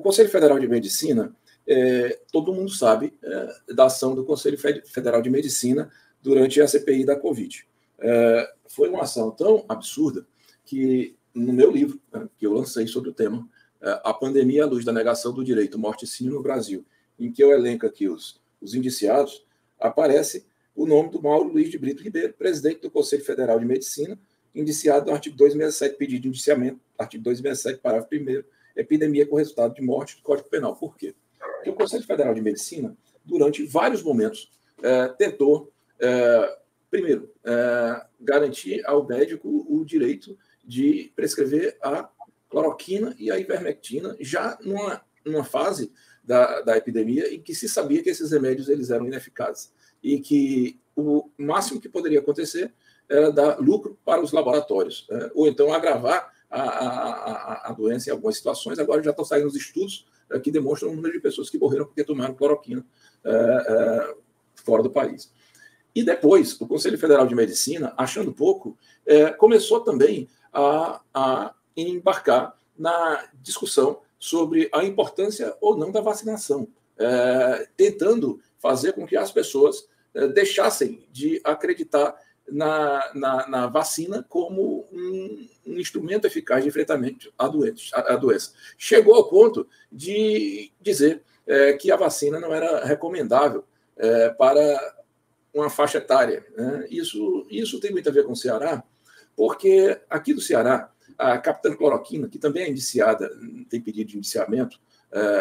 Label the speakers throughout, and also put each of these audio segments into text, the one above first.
Speaker 1: Conselho Federal de Medicina, todo mundo sabe da ação do Conselho Federal de Medicina durante a CPI da Covid. Foi uma ação tão absurda que, no meu livro, que eu lancei sobre o tema, A Pandemia à Luz da Negação do Direito, Morticínio no Brasil, em que eu elenco aqui os indiciados, aparece o nome do Mauro Luiz de Brito Ribeiro, presidente do Conselho Federal de Medicina, indiciado no artigo 267, pedido de indiciamento, artigo 267, parágrafo 1º, epidemia com resultado de morte do Código Penal. Por quê? Porque o Conselho Federal de Medicina, durante vários momentos, tentou, primeiro, garantir ao médico o direito de prescrever a cloroquina e a ivermectina, já numa fase da epidemia em que se sabia que esses remédios eles eram ineficazes e que o máximo que poderia acontecer era dar lucro para os laboratórios, ou então agravar a doença em algumas situações. Agora já estão saindo os estudos que demonstram o número de pessoas que morreram porque tomaram cloroquina fora do país. E depois, o Conselho Federal de Medicina, achando pouco, começou também a embarcar na discussão sobre a importância ou não da vacinação, tentando fazer com que as pessoas deixassem de acreditar na vacina como um instrumento eficaz de enfrentamento à doença. Chegou ao ponto de dizer que a vacina não era recomendável para uma faixa etária. Isso tem muito a ver com o Ceará, porque aqui do Ceará, a capitã Cloroquina, que também é indiciada, tem pedido de indiciamento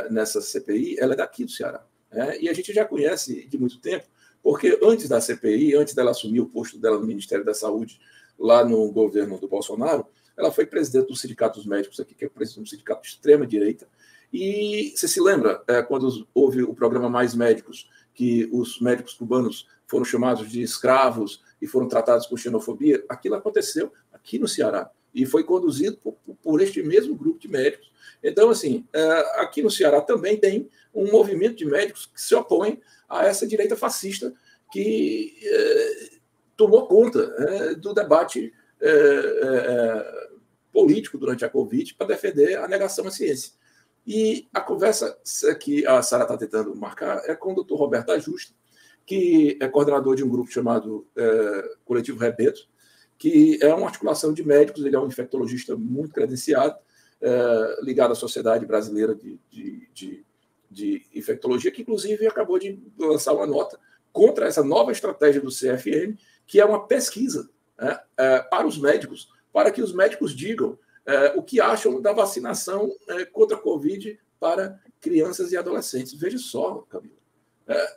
Speaker 1: nessa CPI, ela é daqui do Ceará. E a gente já conhece de muito tempo, porque antes da CPI, antes dela assumir o posto dela no Ministério da Saúde, lá no governo do Bolsonaro, ela foi presidente do Sindicato dos Médicos aqui, que é o presidente do sindicato de extrema-direita. E você se lembra, quando houve o programa Mais Médicos, que os médicos cubanos foram chamados de escravos e foram tratados com xenofobia? Aquilo aconteceu aqui no Ceará e foi conduzido por este mesmo grupo de médicos. Então, assim, aqui no Ceará também tem um movimento de médicos que se opõe a essa direita fascista que tomou conta do debate político durante a Covid para defender a negação à ciência. E a conversa que a Sara está tentando marcar é com o doutor Roberto Ajusta, que é coordenador de um grupo chamado Coletivo Rebeto, que é uma articulação de médicos, ele é um infectologista muito credenciado, ligado à Sociedade Brasileira de Infectologia, que inclusive acabou de lançar uma nota contra essa nova estratégia do CFM, que é uma pesquisa para os médicos, para que os médicos digam o que acham da vacinação contra a Covid para crianças e adolescentes. Veja só, Camila,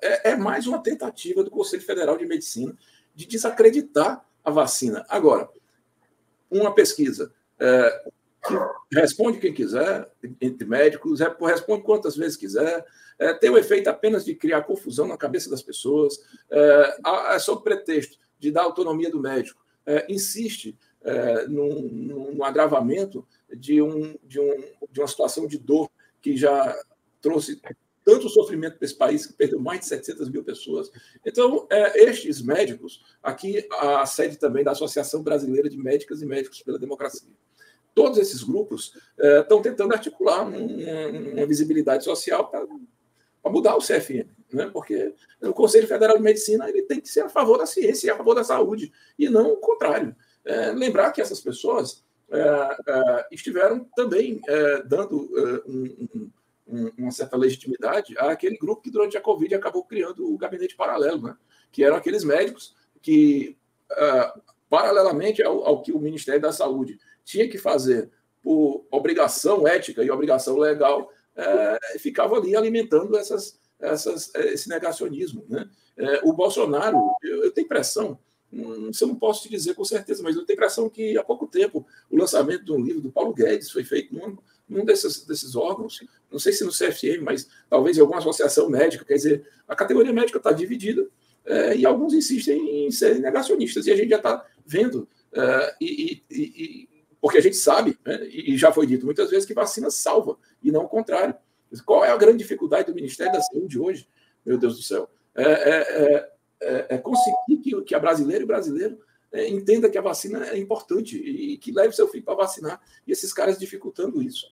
Speaker 1: é mais uma tentativa do Conselho Federal de Medicina de desacreditar a vacina. Agora, uma pesquisa que responde quem quiser, entre médicos, responde quantas vezes quiser, tem o efeito apenas de criar confusão na cabeça das pessoas, sob pretexto de dar autonomia do médico, insiste no agravamento de uma situação de dor que já trouxe tanto sofrimento para esse país, que perdeu mais de 700 mil pessoas. Então, estes médicos, aqui a sede também da Associação Brasileira de Médicas e Médicos pela Democracia, todos esses grupos estão tentando articular uma visibilidade social para mudar o CFM, né? Porque o Conselho Federal de Medicina ele tem que ser a favor da ciência e a favor da saúde, e não o contrário. Lembrar que essas pessoas estiveram também dando uma certa legitimidade àquele grupo que, durante a Covid, acabou criando o gabinete paralelo, né? Que eram aqueles médicos que, paralelamente ao que o Ministério da Saúde tinha que fazer por obrigação ética e obrigação legal, ficavam ali alimentando esse negacionismo, né? O Bolsonaro, eu tenho impressão, eu não posso te dizer com certeza, mas eu tenho impressão que há pouco tempo o lançamento de um livro do Paulo Guedes foi feito num desses órgãos, não sei se no CFM, mas talvez em alguma associação médica. Quer dizer, a categoria médica está dividida e alguns insistem em serem negacionistas, e a gente já está vendo, porque a gente sabe, né, e já foi dito muitas vezes, que vacina salva, e não o contrário. Qual é a grande dificuldade do Ministério da Saúde hoje? Meu Deus do céu. Conseguir que a brasileira e o brasileiro entenda que a vacina é importante e que leve seu filho para vacinar, e esses caras dificultando isso.